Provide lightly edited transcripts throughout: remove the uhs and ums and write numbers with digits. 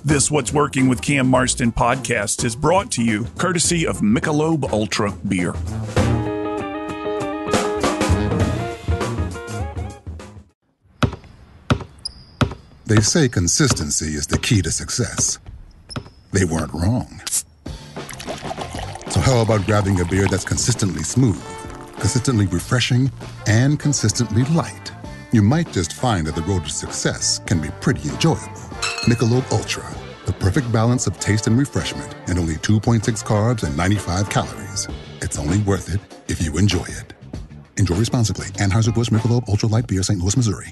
This What's Working with Cam Marston podcast is brought to you courtesy of Michelob Ultra Beer. They say consistency is the key to success. They weren't wrong. So how about grabbing a beer that's consistently smooth, consistently refreshing, and consistently light? You might just find that the road to success can be pretty enjoyable. Michelob Ultra, the perfect balance of taste and refreshment, and only 2.6 carbs and 95 calories. It's only worth it if you enjoy it. Enjoy responsibly. Anheuser-Busch Michelob Ultra Light Beer, St. Louis, Missouri.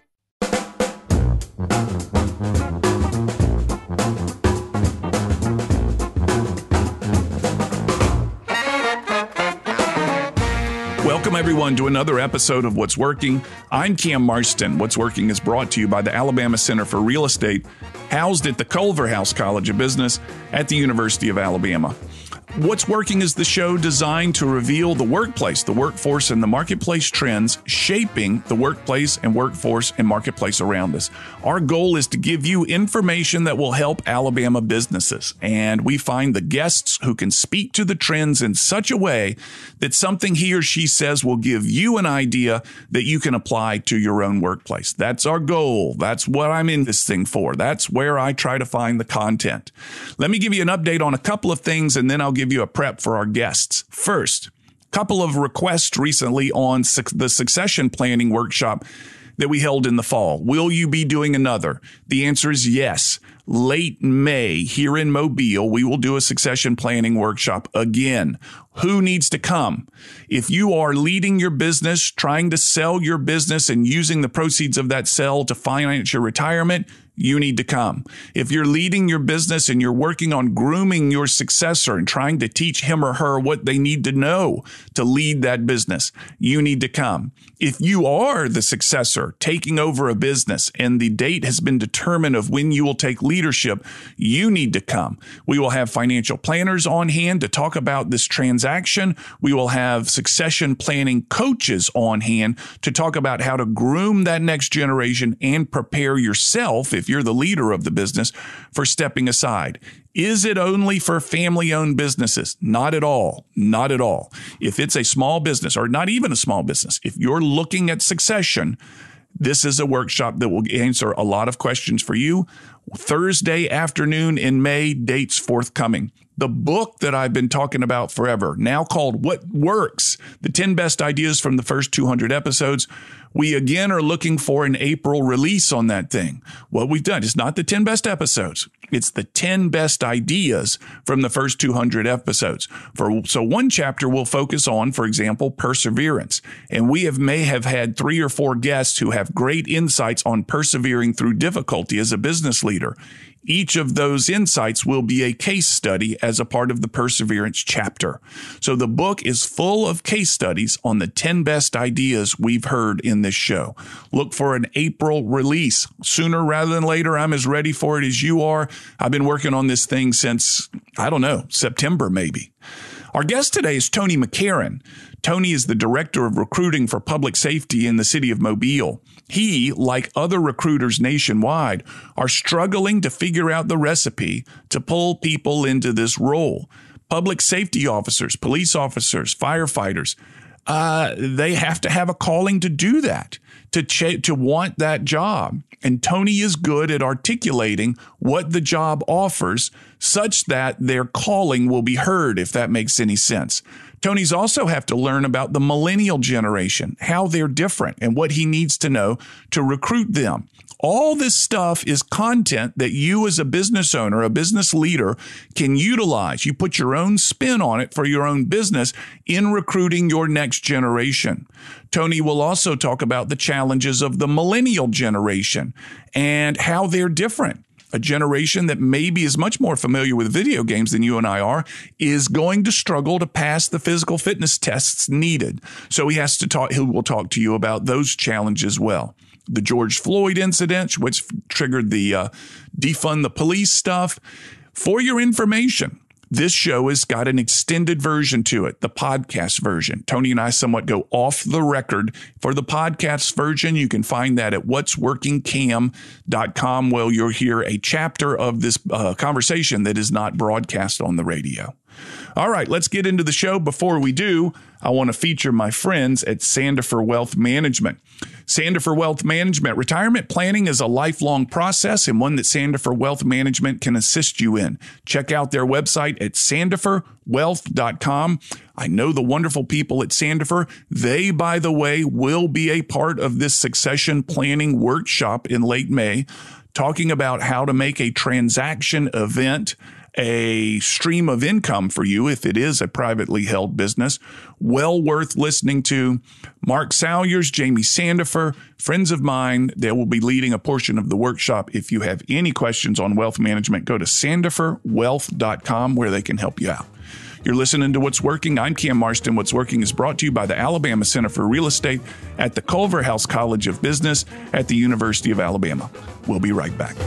Welcome, everyone, to another episode of What's Working. I'm Cam Marston. What's Working is brought to you by the Alabama Center for Real Estate, housed at the Culverhouse College of Business at the University of Alabama. What's Working is the show designed to reveal the workplace, the workforce, and the marketplace trends shaping the workplace and workforce and marketplace around us. Our goal is to give you information that will help Alabama businesses, and we find the guests who can speak to the trends in such a way that something he or she says will give you an idea that you can apply to your own workplace. That's our goal. That's what I'm in this thing for. That's where I try to find the content. Let me give you an update on a couple of things, and then I'll give you a prep for our guests. First, couple of requests recently on the succession planning workshop that we held in the fall. Will you be doing another? The answer is yes. Late May here in Mobile, we will do a succession planning workshop again. Who needs to come? If you are leading your business, trying to sell your business and using the proceeds of that sale to finance your retirement, you need to come. If you're leading your business and you're working on grooming your successor and trying to teach him or her what they need to know to lead that business, you need to come. If you are the successor taking over a business and the date has been determined of when you will take leadership, you need to come. We will have financial planners on hand to talk about this transaction. We will have succession planning coaches on hand to talk about how to groom that next generation and prepare yourself, if you're the leader of the business, for stepping aside. Is it only for family-owned businesses? Not at all. Not at all. If it's a small business, or not even a small business, if you're looking at succession, this is a workshop that will answer a lot of questions for you. Thursday afternoon in May, dates forthcoming. The book that I've been talking about forever, now called What Works, the 10 best ideas from the first 200 episodes. We again are looking for an April release on that thing. What we've done is not the 10 best episodes. It's the 10 best ideas from the first 200 episodes. So one chapter will focus on, for example, perseverance. And we may have had 3 or 4 guests who have great insights on persevering through difficulty as a business leader. Each of those insights will be a case study as a part of the perseverance chapter. So the book is full of case studies on the 10 best ideas we've heard in this show. Look for an April release. Sooner rather than later, I'm as ready for it as you are. I've been working on this thing since, September maybe. Our guest today is Tony McCarron. Tony is the Director of Recruiting for Public Safety in the city of Mobile. He, like other recruiters nationwide, are struggling to figure out the recipe to pull people into this role. Public safety officers, police officers, firefighters, they have to have a calling to do that, to want that job. And Tony is good at articulating what the job offers such that their calling will be heard, if that makes any sense. Tony's also have to learn about the millennial generation, how they're different, and what he needs to know to recruit them. All this stuff is content that you as a business owner, a business leader, can utilize. You put your own spin on it for your own business in recruiting your next generation. Tony will also talk about the challenges of the millennial generation and how they're different. A generation that maybe is much more familiar with video games than you and I are, is going to struggle to pass the physical fitness tests needed. So he will talk to you about those challenges as well. The George Floyd incident, which triggered the defund the police stuff. For your information, This show has got an extended version to it, the podcast version. Tony and I somewhat go off the record for the podcast version. You can find that at what'sworkingcam.com, where you'll hear a chapter of this conversation that is not broadcast on the radio. All right, let's get into the show. Before we do, I want to feature my friends at Sandifer Wealth Management. Sandifer Wealth Management. Retirement planning is a lifelong process and one that Sandifer Wealth Management can assist you in. Check out their website at sandiferwealth.com. I know the wonderful people at Sandifer. They, by the way, will be a part of this succession planning workshop in late May, talking about how to make a transaction event a stream of income for you if it is a privately held business. Well worth listening to. Mark Salyers, Jamie Sandifer, friends of mine, they will be leading a portion of the workshop. If you have any questions on wealth management, go to sandiferwealth.com where they can help you out. You're listening to What's Working. I'm Cam Marston. What's Working is brought to you by the Alabama Center for Real Estate at the Culver House College of Business at the University of Alabama. We'll be right back.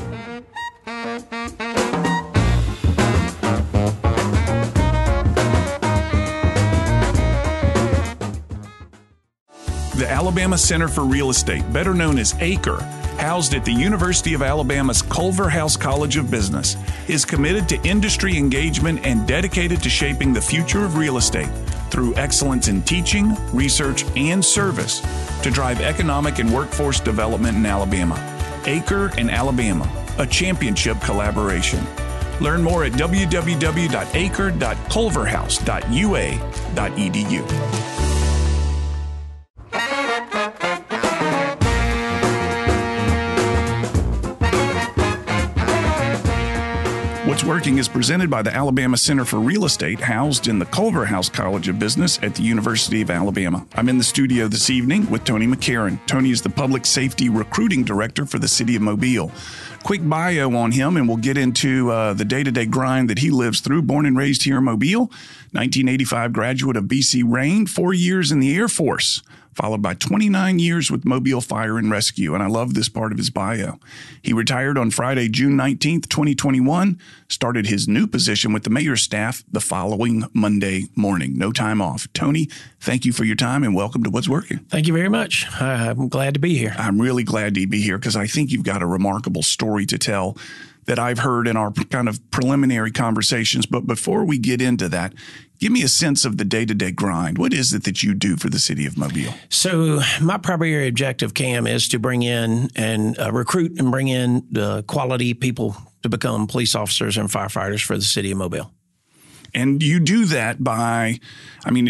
The Alabama Center for Real Estate, better known as ACRE, housed at the University of Alabama's Culver House College of Business, is committed to industry engagement and dedicated to shaping the future of real estate through excellence in teaching, research, and service to drive economic and workforce development in Alabama. ACRE and Alabama, a championship collaboration. Learn more at www.acre.culverhouse.ua.edu. What's Working is presented by the Alabama Center for Real Estate, housed in the Culver House College of Business at the University of Alabama. I'm in the studio this evening with Tony McCarron. Tony is the Public Safety Recruiting Director for the City of Mobile. Quick bio on him, and we'll get into the day-to-day grind that he lives through. Born and raised here in Mobile, 1985 graduate of BC Rain, 4 years in the Air Force, followed by 29 years with Mobile Fire and Rescue, and I love this part of his bio. He retired on Friday, June 19th, 2021, started his new position with the mayor's staff the following Monday morning. No time off. Tony, thank you for your time and welcome to What's Working. Thank you very much. I'm glad to be here. I'm really glad to be here because I think you've got a remarkable story to tell that I've heard in our kind of preliminary conversations. But before we get into that, give me a sense of the day-to-day grind. What is it that you do for the city of Mobile? So my primary objective, Cam, is to bring in and recruit and bring in the quality people to become police officers and firefighters for the city of Mobile. And you do that by, I'm trying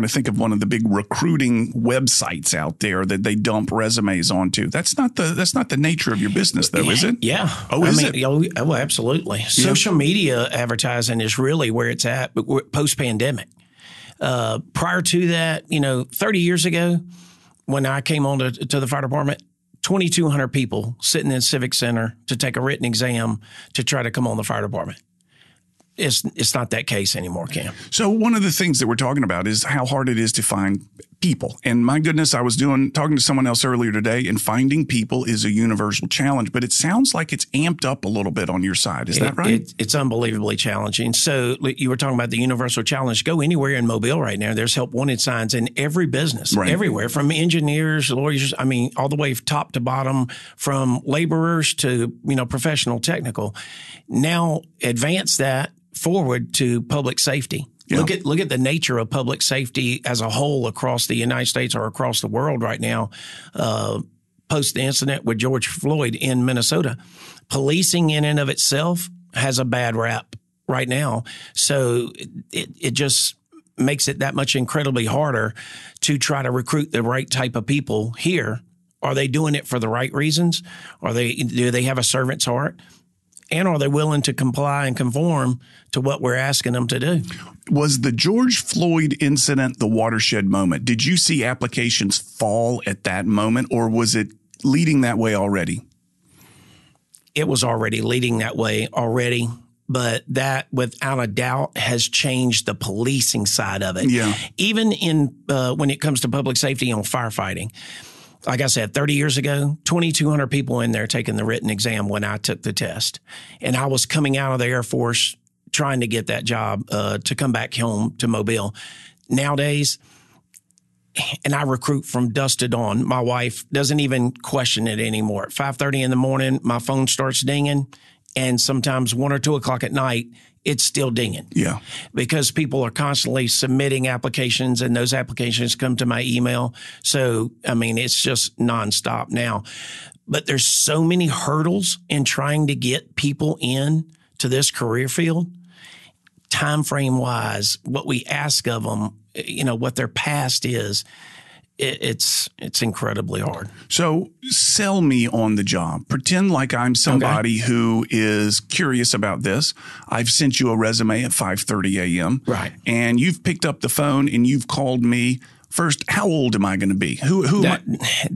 to think of one of the big recruiting websites out there that they dump resumes onto. That's not the nature of your business, though, is it? Yeah. Oh, is it? Oh, absolutely. Yeah. Social media advertising is really where it's at post-pandemic. Prior to that, 30 years ago, when I came on to the fire department, 2,200 people sitting in Civic Center to take a written exam to try to come on the fire department. It's not that case anymore, Cam. So one of the things that we're talking about is how hard it is to find people. And my goodness, I was talking to someone else earlier today, and finding people is a universal challenge. But it sounds like it's amped up a little bit on your side. Is that right? It's unbelievably challenging. So you were talking about the universal challenge. Go anywhere in Mobile right now. There's help wanted signs in every business, right. Everywhere, from engineers, lawyers, all the way top to bottom, from laborers to, professional technical. Now advance that forward to public safety. Yeah. Look at the nature of public safety as a whole across the United States or across the world right now. Post the incident with George Floyd in Minnesota, policing in and of itself has a bad rap right now. So it just makes it that much incredibly harder to try to recruit the right type of people here. Are they doing it for the right reasons? Do they have a servant's heart? And are they willing to comply and conform to what we're asking them to do? Was the George Floyd incident the watershed moment? Did you see applications fall at that moment, or was it leading that way already? It was already leading that way already, but that without a doubt has changed the policing side of it. Yeah. Even in when it comes to public safety and firefighting. like I said, 30 years ago, 2,200 people in there taking the written exam when I took the test. And I was coming out of the Air Force trying to get that job to come back home to Mobile. Nowadays, and I recruit from dusk to dawn. My wife doesn't even question it anymore. At 5:30 in the morning, my phone starts dinging, and sometimes 1 or 2 o'clock at night, it's still dinging. Yeah. Because people are constantly submitting applications, and those applications come to my email. So, I mean, it's just nonstop now. But there's so many hurdles in trying to get people in to this career field. Time frame wise, what we ask of them, you know, what their past is, it's incredibly hard. So sell me on the job. Pretend like I'm somebody who is curious about this. I've sent you a resume at 5:30 a.m. Right. And you've picked up the phone and you've called me. First, how old am I going to be? Who am I?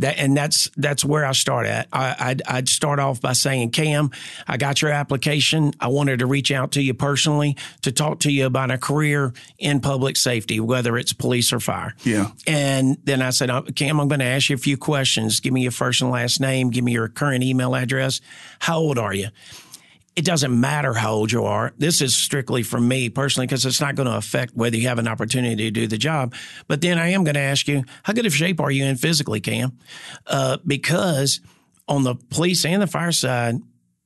And that's where I start at. I'd start off by saying, Cam, I got your application. I wanted to reach out to you personally to talk to you about a career in public safety, whether it's police or fire. Yeah. And then I said, Cam, I'm going to ask you a few questions. Give me your first and last name. Give me your current email address. How old are you? It doesn't matter how old you are. This is strictly for me personally because it's not going to affect whether you have an opportunity to do the job. But then I am going to ask you, how good of shape are you in physically, Cam? Because on the police and the fire side,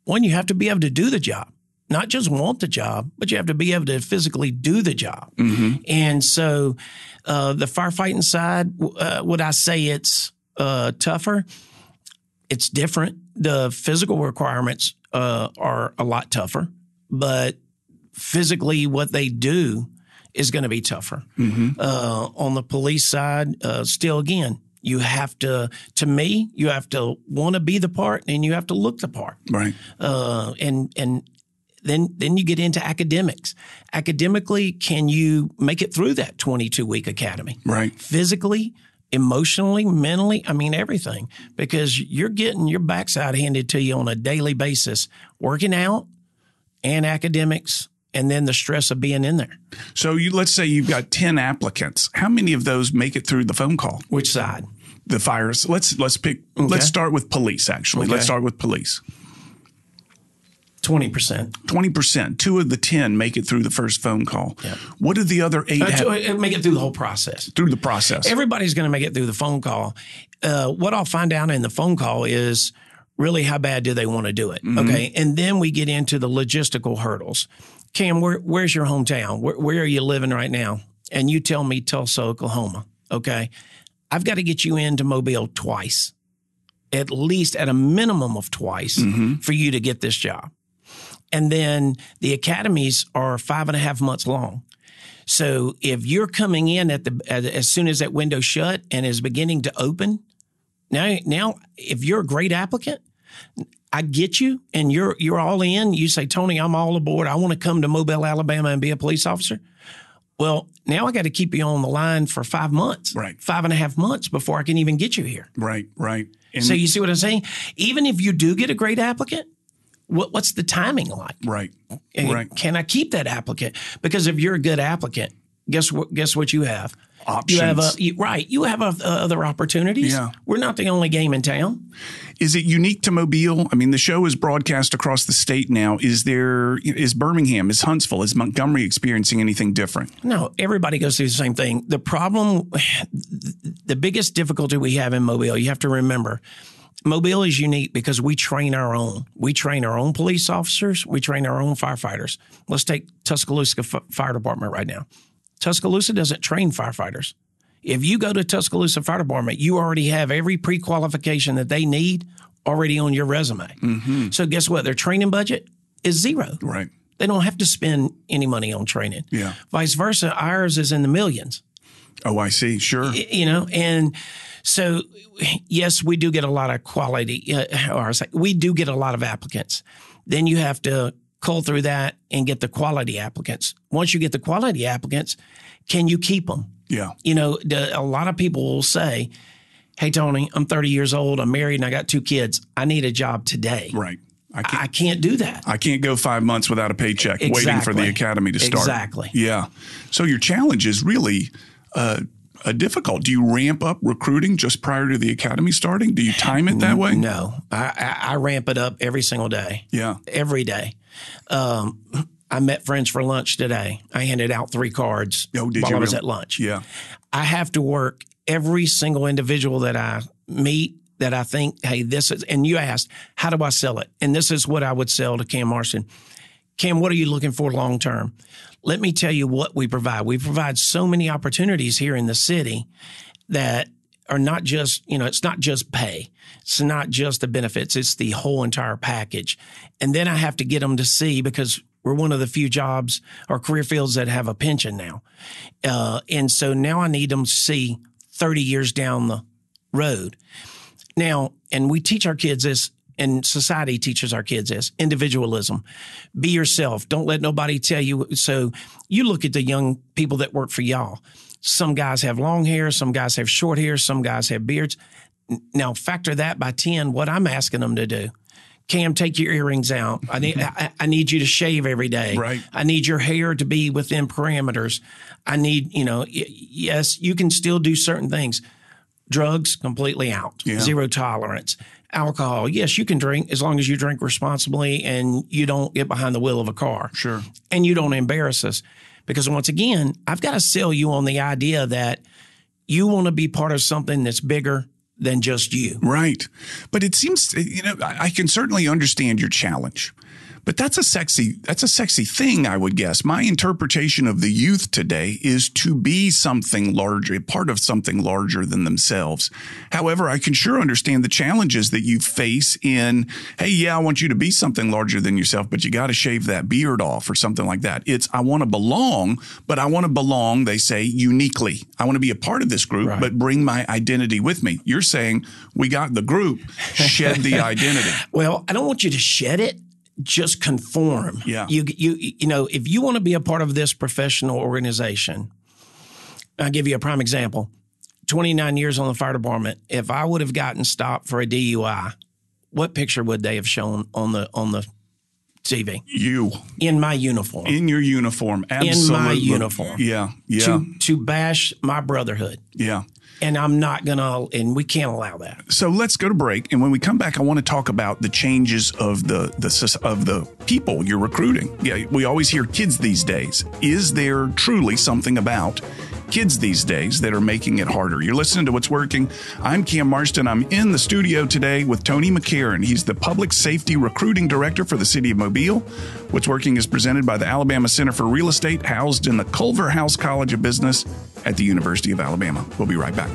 one, you have to be able to do the job. Not just want the job, but you have to be able to physically do the job. Mm-hmm. And so the firefighting side, would I say it's tougher? It's different. The physical requirements are a lot tougher, but physically what they do is going to be tougher. Mm-hmm. On the police side, still, again, you have to me, you have to want to be the part and you have to look the part. Right. And then you get into academics. Academically, can you make it through that 22-week academy? Right. Physically, emotionally, mentally, I mean, everything, because you're getting your backside handed to you on a daily basis, working out and academics, and then the stress of being in there. So let's say you've got 10 applicants. How many of those make it through the phone call? Which side? The fires. Let's pick. Okay. Let's start with police, actually. Okay. Let's start with police. 20%. 20%. 2 of the 10 make it through the first phone call. Yep. What did the other 8 make it through the whole process? Through the process. Everybody's going to make it through the phone call. What I'll find out in the phone call is really how bad do they want to do it. Mm-hmm. Okay. And then we get into the logistical hurdles. Cam, where's your hometown? Where are you living right now? And you tell me Tulsa, Oklahoma. Okay. I've got to get you into Mobile twice, at least at a minimum of twice, mm-hmm. for you to get this job. And then the academies are 5.5 months long. So if you're coming in as soon as that window shut and is beginning to open, now if you're a great applicant, I get you and you're all in. You say, Tony, I'm all aboard. I want to come to Mobile, Alabama and be a police officer. Well, now I got to keep you on the line for 5 months, right? 5.5 months before I can even get you here. Right. And so you see what I'm saying? Even if you do get a great applicant, what's the timing like? Right. Can I keep that applicant? Because if you're a good applicant, guess what you have? Options. You have other opportunities. Yeah. We're not the only game in town. Is it unique to Mobile? I mean, the show is broadcast across the state now. Is Birmingham, is Huntsville, is Montgomery experiencing anything different? No, everybody goes through the same thing. The problem, the biggest difficulty we have in Mobile, you have to remember, Mobile is unique because we train our own. We train our own police officers. We train our own firefighters. Let's take Tuscaloosa Fire Department right now. Tuscaloosa doesn't train firefighters. If you go to Tuscaloosa Fire Department, you already have every pre-qualification that they need already on your resume. Mm-hmm. So guess what? Their training budget is zero. Right. They don't have to spend any money on training. Yeah. Vice versa, ours is in the millions. Oh, I see. Sure. And so, yes, we do get a lot of quality, we do get a lot of applicants. Then you have to cull through that and get the quality applicants. Once you get the quality applicants, can you keep them? Yeah. A lot of people will say, hey, Tony, I'm 30 years old, I'm married, and I got 2 kids. I need a job today. Right. I can't do that. I can't go 5 months without a paycheck waiting for the academy to start. Exactly. Yeah. So your challenge is really difficult. Do you ramp up recruiting just prior to the academy starting? Do you time it that way? No, I ramp it up every single day. Yeah. Every day. I met friends for lunch today. I handed out 3 cards while I was at lunch. Yeah. I have to work every single individual that I meet that I think, hey, this is, and you asked, how do I sell it? And this is what I would sell to Cam Marston. Cam, what are you looking for long term? Let me tell you what we provide. We provide so many opportunities here in the city that are not just, it's not just pay. It's not just the benefits. It's the whole entire package. And then I have to get them to see, because we're one of the few jobs or career fields that have a pension now. And so now I need them to see 30 years down the road. Now, and we teach our kids this, and society teaches our kids this: individualism. Be yourself. Don't let nobody tell you. So you look at the young people that work for y'all. Some guys have long hair. Some guys have short hair. Some guys have beards. Now factor that by 10, what I'm asking them to do. Cam, take your earrings out. I need you to shave every day. Right. I need your hair to be within parameters. I need, yes, you can still do certain things. Drugs, completely out. Yeah. Zero tolerance. Alcohol, yes, you can drink as long as you drink responsibly and you don't get behind the wheel of a car. Sure. And you don't embarrass us. Because once again, I've got to sell you on the idea that you want to be part of something that's bigger than just you. Right. But it seems, I can certainly understand your challenge. But that's a sexy thing, I would guess. My interpretation of the youth today is to be something larger, part of something larger than themselves. However, I can sure understand the challenges that you face in, hey, yeah, I want you to be something larger than yourself, but you got to shave that beard off or something like that. It's, I want to belong, but I want to belong, they say, uniquely. I want to be a part of this group, right, but bring my identity with me. You're saying we got the group, shed the identity. Well, I don't want you to shed it. Just conform. Yeah. If you want to be a part of this professional organization, I'll give you a prime example. 29 years on the fire department. If I would have gotten stopped for a DUI, what picture would they have shown on the TV? You. In my uniform. In your uniform. Absolutely. In my uniform. Yeah. Yeah. To bash my brotherhood. Yeah. And I'm not going to, and we can't allow that. So let's go to break. And when we come back, I want to talk about the changes of the people you're recruiting. Yeah, we always hear kids these days. Is there truly something about kids these days that are making it harder? You're listening to What's Working. I'm Cam Marston. I'm in the studio today with Tony McCarron. He's the Public Safety Recruiting Director for the City of Mobile. What's Working is presented by the Alabama Center for Real Estate, housed in the Culverhouse College of Business at the University of Alabama. We'll be right back.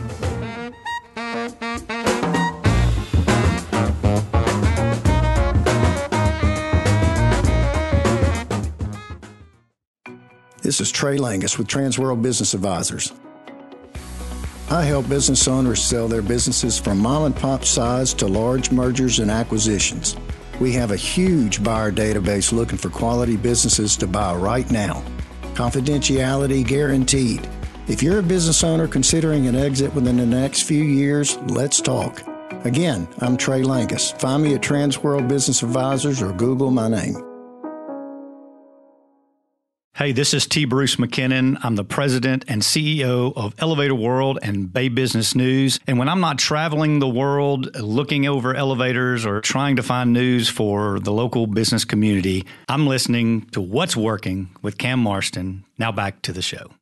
This is Trey Langus with Transworld Business Advisors. I help business owners sell their businesses from mom-and-pop size to large mergers and acquisitions. We have a huge buyer database looking for quality businesses to buy right now. Confidentiality guaranteed. If you're a business owner considering an exit within the next few years, let's talk. Again, I'm Trey Langus. Find me at Transworld Business Advisors or Google my name. Hey, this is T. Bruce McKinnon. I'm the president and CEO of Elevator World and Bay Business News. And when I'm not traveling the world, looking over elevators or trying to find news for the local business community, I'm listening to What's Working with Cam Marston. Now back to the show.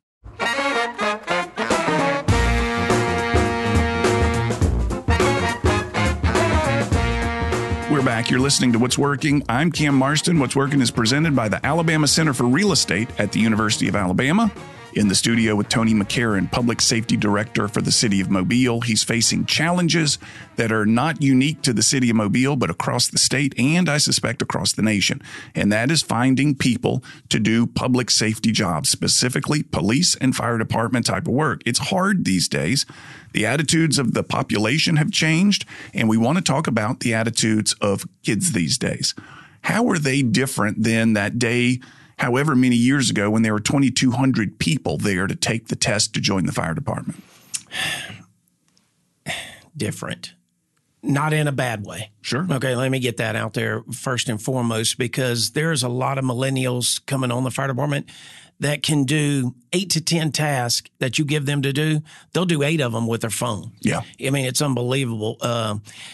We're back. You're listening to What's Working. I'm Cam Marston. What's Working is presented by the Alabama Center for Real Estate at the University of Alabama. In the studio with Tony McCarron, Public Safety Director for the City of Mobile. He's facing challenges that are not unique to the City of Mobile, but across the state and, I suspect, across the nation. And that is finding people to do public safety jobs, specifically police and fire department type of work. It's hard these days. The attitudes of the population have changed, and we want to talk about the attitudes of kids these days. How are they different than that day, however many years ago, when there were 2,200 people there to take the test to join the fire department? Different. not in a bad way. Sure. Okay, let me get that out there first and foremost, because there's a lot of millennials coming on the fire department that can do 8 to 10 tasks that you give them to do. They'll do 8 of them with their phone. Yeah. I mean, it's unbelievable.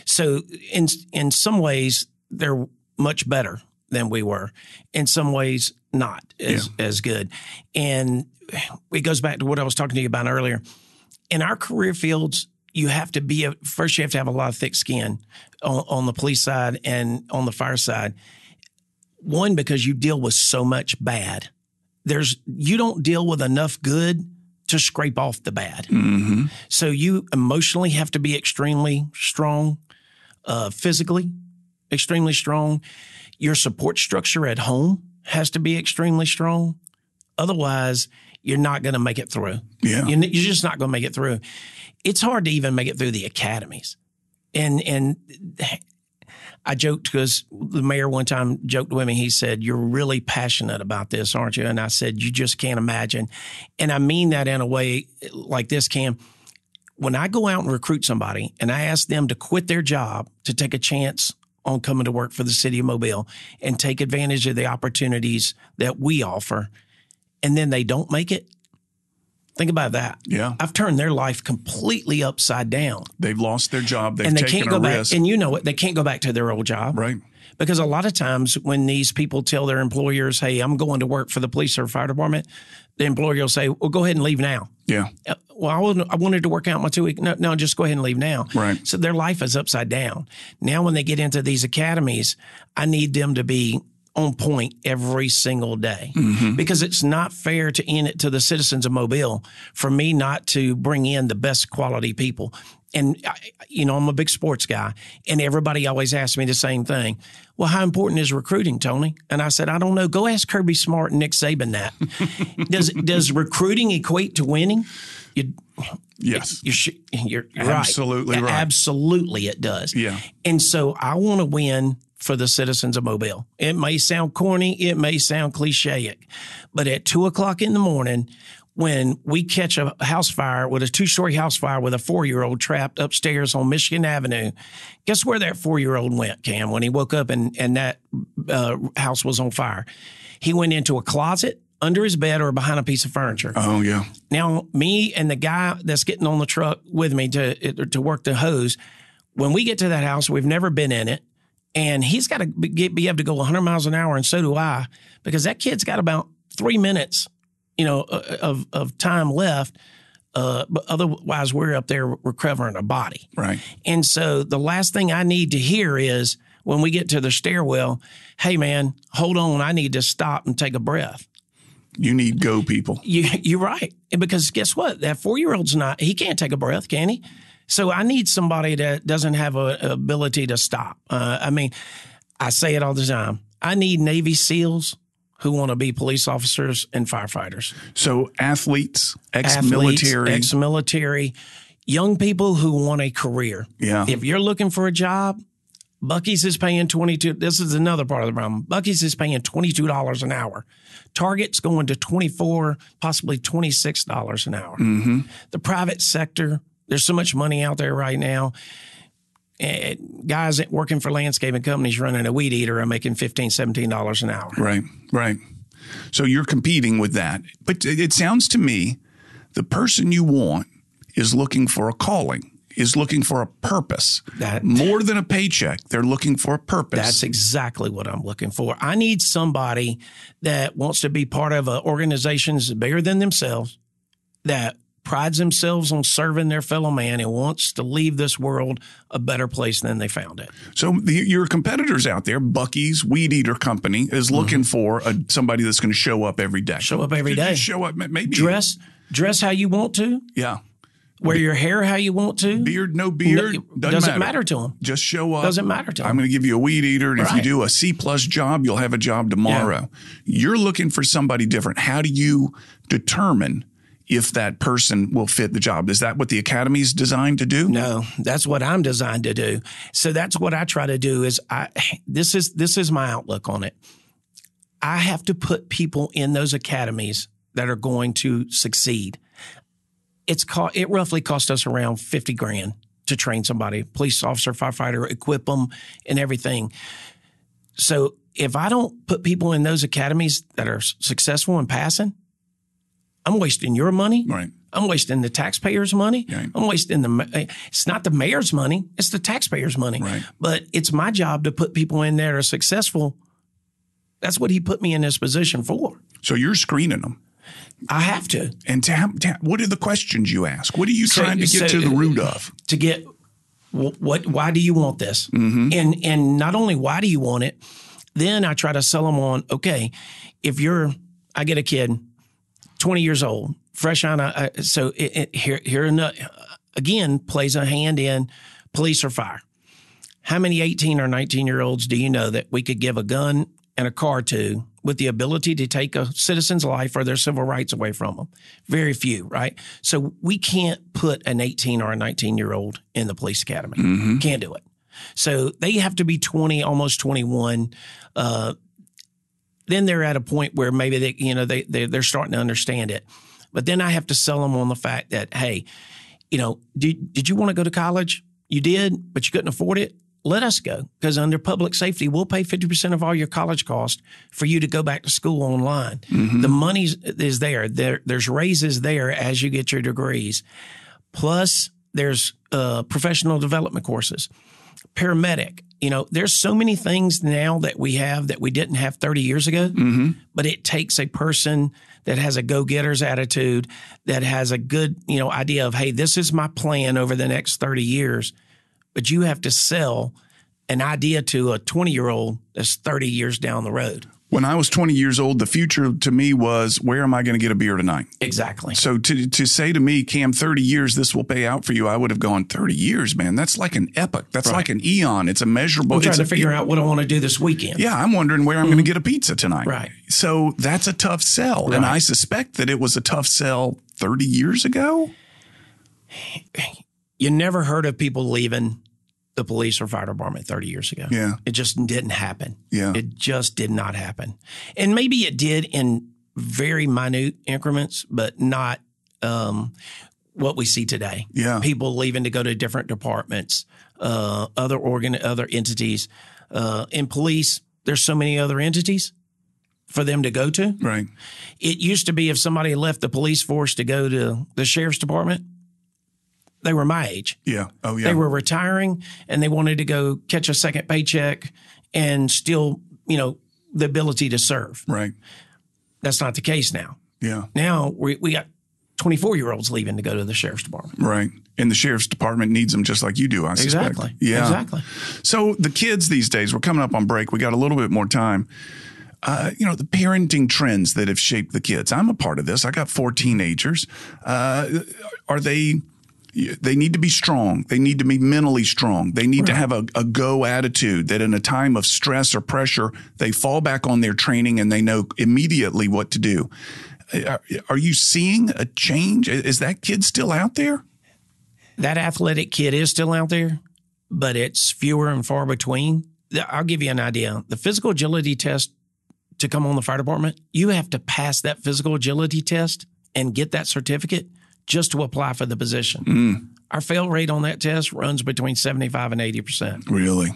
So in some ways, they're much better than we were. In some ways, not as good. And it goes back to what I was talking to you about earlier. In our career fields, you have to first you have to have a lot of thick skin on the police side and on the fire side. One, because you deal with so much bad. You don't deal with enough good to scrape off the bad. Mm-hmm. So you emotionally have to be extremely strong, physically extremely strong. Your support structure at home has to be extremely strong. Otherwise, you're not going to make it through. Yeah. You're just not going to make it through. It's hard to even make it through the academies. And I joked because the mayor one time joked with me. He said, "You're really passionate about this, aren't you?" And I said, "You just can't imagine." And I mean that in a way like this, Cam. When I go out and recruit somebody and I ask them to quit their job to take a chance on coming to work for the city of Mobile and take advantage of the opportunities that we offer, and then they don't make it, think about that. Yeah. I've turned their life completely upside down. They've lost their job. They've And they taken can't go a back. risk. And you know it. They can't go back to their old job. Right. Because a lot of times when these people tell their employers, "Hey, I'm going to work for the police or fire department," the employer will say, "Well, go ahead and leave now." Yeah. Well, I wanted to work out my 2 week. No, just go ahead and leave now. Right. So their life is upside down. Now, when they get into these academies, I need them to be on point every single day, because it's not fair to the citizens of Mobile for me not to bring in the best quality people. And, I'm a big sports guy, and everybody always asks me the same thing. "Well, how important is recruiting, Tony?" And I said, "I don't know. Go ask Kirby Smart and Nick Saban that." Does recruiting equate to winning? Yes. You're Absolutely right. Absolutely it does. Yeah. And so I want to win for the citizens of Mobile. It may sound corny, it may sound cliche, but at 2:00 in the morning, when we catch a house fire with a 2-story house fire with a 4-year-old trapped upstairs on Michigan Avenue, guess where that 4-year-old went, Cam, when he woke up and that house was on fire? He went into a closet, under his bed, or behind a piece of furniture. Oh, yeah. Now, me and the guy that's getting on the truck with me to work the hose, when we get to that house, we've never been in it, and he's got to be able to go 100 miles an hour, and so do I, because that kid's got about 3 minutes of time left. But otherwise, we're up there recovering a body. Right. And so the last thing I need to hear is when we get to the stairwell, "Hey, man, hold on. I need to stop and take a breath." You need go people. You're right. Because guess what? That 4-year-old's he can't take a breath, can he? So I need somebody that doesn't have an ability to stop. I say it all the time. I need Navy SEALs who want to be police officers and firefighters. So athletes, ex-military, young people who want a career. Yeah. If you're looking for a job, Buc-ee's is paying $22. This is another part of the problem. Buc-ee's is paying $22 an hour. Target's going to $24, possibly $26 an hour. Mm-hmm. The private sector, there's so much money out there right now. Guys working for landscaping companies running a weed eater are making $15, $17 an hour. Right. So you're competing with that. But it sounds to me the person you want is looking for a calling, is looking for a purpose. More than a paycheck, they're looking for a purpose. That's exactly what I'm looking for. I need somebody that wants to be part of an organization that's bigger than themselves, that prides themselves on serving their fellow man and wants to leave this world a better place than they found it. So your competitors out there, Buc-ee's Weed Eater Company, is looking for somebody that's going to show up every day. Show up every day. Show up, maybe. Dress how you want to. Yeah. Wear your hair how you want to. Beard, no beard. Doesn't matter to them. Just show up. Doesn't matter to them. I'm going to give you a weed eater, and if you do a C+ job, you'll have a job tomorrow. Yeah. You're looking for somebody different. How do you determine if that person will fit the job? Is that what the academy's designed to do? No, that's what I'm designed to do. So that's what I try to do. This is my outlook on it. I have to put people in those academies that are going to succeed. It roughly cost us around $50,000 to train somebody, police officer, firefighter, equip them and everything. So if I don't put people in those academies that are successful and passing, I'm wasting your money. Right. I'm wasting the taxpayers' money. Right. I'm wasting it's not the mayor's money. It's the taxpayers' money. Right. But it's my job to put people in there that are successful. That's what he put me in this position for. So you're screening them. I have to. And what are the questions you ask? What are you trying to get to the root of? To get why do you want this? Mm-hmm. And not only why do you want it, then I try to sell them on, okay, I get a kid, 20 years old, fresh on again, plays a hand in police or fire. How many 18 or 19-year-olds do you know that we could give a gun and a car to with the ability to take a citizen's life or their civil rights away from them? Very few, right? So we can't put an 18 or a 19-year-old in the police academy. Mm-hmm. Can't do it. So they have to be 20, almost 21. Then they're at a point where maybe they're starting to understand it. But then I have to sell them on the fact that, hey, did you want to go to college? You did, but you couldn't afford it. Let us go, because under public safety, we'll pay 50% of all your college costs for you to go back to school online. Mm-hmm. The money is there. There's raises there as you get your degrees. Plus, there's professional development courses, paramedic. There's so many things now that we have that we didn't have 30 years ago, mm-hmm. but it takes a person that has a go-getter's attitude, that has a good, idea of, hey, this is my plan over the next 30 years. But you have to sell an idea to a 20-year-old that's 30 years down the road. When I was 20 years old, the future to me was, where am I going to get a beer tonight? Exactly. So to say to me, Cam, 30 years, this will pay out for you, I would have gone, 30 years, man. That's like an epoch. That's right. Like an eon. It's a measurable. I'm trying to figure out what I want to do this weekend. Yeah, I'm wondering where I'm going to get a pizza tonight. Right. So that's a tough sell. Right. And I suspect that it was a tough sell 30 years ago. You never heard of people leaving the police or fire department 30 years ago. Yeah. It just didn't happen. Yeah. It just did not happen. And maybe it did in very minute increments, but not what we see today. Yeah. People leaving to go to different departments, other entities. In police, there's so many other entities for them to go to. Right. It used to be if somebody left the police force to go to the sheriff's department, they were my age. Yeah. Oh, yeah. They were retiring and they wanted to go catch a second paycheck and still, the ability to serve. Right. That's not the case now. Yeah. Now we got 24-year-olds leaving to go to the sheriff's department. Right. And the sheriff's department needs them just like you do, I suspect. Exactly. Yeah. Exactly. So the kids these days, we're coming up on break. We got a little bit more time. The parenting trends that have shaped the kids. I'm a part of this. I got 4 teenagers. They need to be strong. They need to be mentally strong. They need to have a go attitude, that in a time of stress or pressure, they fall back on their training and they know immediately what to do. Are you seeing a change? Is that kid still out there? That athletic kid is still out there, but it's fewer and far between. I'll give you an idea. The physical agility test to come on the fire department, you have to pass that physical agility test and get that certificate just to apply for the position. Mm. Our fail rate on that test runs between 75 and 80%. Really?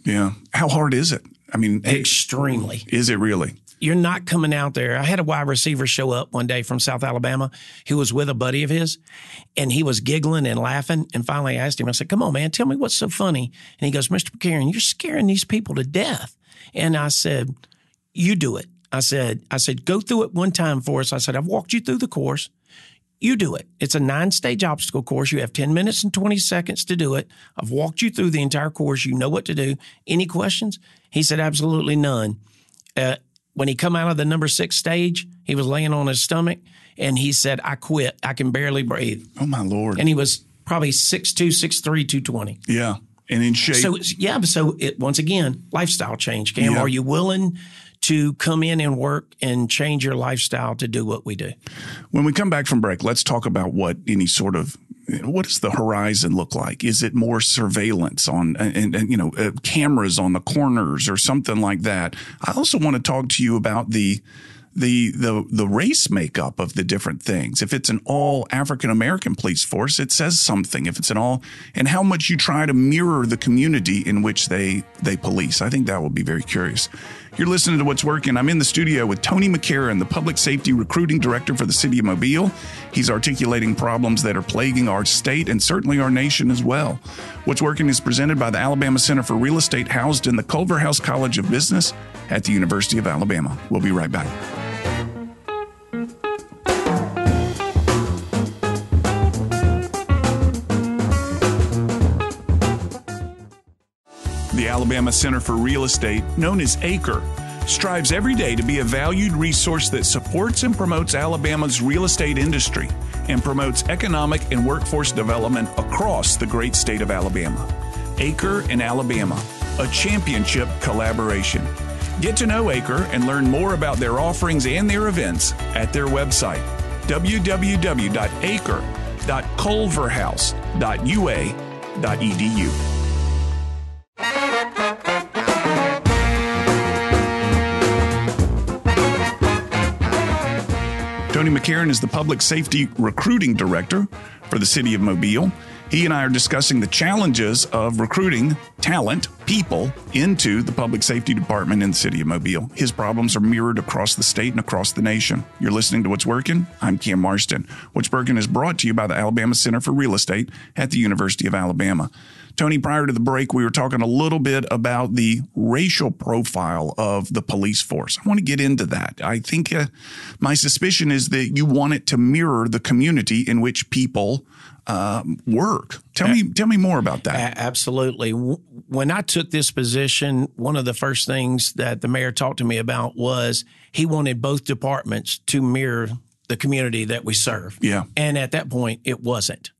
Yeah. How hard is it? I mean, extremely. Is it really? You're not coming out there. I had a wide receiver show up one day from South Alabama who was with a buddy of his, and he was giggling and laughing. And finally I asked him, I said, come on, man, tell me what's so funny. And he goes, Mr. McCarron, you're scaring these people to death. And I said, you do it. I said, go through it one time for us. I said, I've walked you through the course. You do it. It's a 9-stage obstacle course. You have 10 minutes and 20 seconds to do it. I've walked you through the entire course. You know what to do. Any questions? He said, absolutely none. When he come out of the number 6 stage, he was laying on his stomach, and he said, I quit. I can barely breathe. Oh, my Lord. And he was probably 6'2", 6'3", 220. Yeah, and in shape. So once again, lifestyle change, Cam. Yeah. Are you willing to come in and work and change your lifestyle to do what we do? When we come back from break, let's talk about what does the horizon look like? Is it more surveillance on cameras on the corners or something like that? I also want to talk to you about the the race makeup of the different things. If it's an all African American police force, it says something. If it's an all, and how much you try to mirror the community in which they police. I think that will be very curious. You're listening to What's Working. I'm in the studio with Tony McCarron, the Public Safety Recruiting Director for the City of Mobile. He's articulating problems that are plaguing our state and certainly our nation as well. What's Working is presented by the Alabama Center for Real Estate, housed in the Culverhouse College of Business at the University of Alabama. We'll be right back. The Alabama Center for Real Estate, known as ACRE, strives every day to be a valued resource that supports and promotes Alabama's real estate industry and promotes economic and workforce development across the great state of Alabama. ACRE and Alabama, a championship collaboration. Get to know ACRE and learn more about their offerings and their events at their website, www.acre.culverhouse.ua.edu. Tony McCarron is the Public Safety Recruiting Director for the City of Mobile. He and I are discussing the challenges of recruiting talent, people, into the Public Safety Department in the City of Mobile. His problems are mirrored across the state and across the nation. You're listening to What's Working. I'm Cam Marston. What's Working is brought to you by the Alabama Center for Real Estate at the University of Alabama. Tony, prior to the break, we were talking a little bit about the racial profile of the police force. I want to get into that. I think my suspicion is that you want it to mirror the community in which people work. Tell me more about that. Absolutely. When I took this position, one of the first things that the mayor talked to me about was he wanted both departments to mirror the community that we serve. Yeah. And at that point, it wasn't.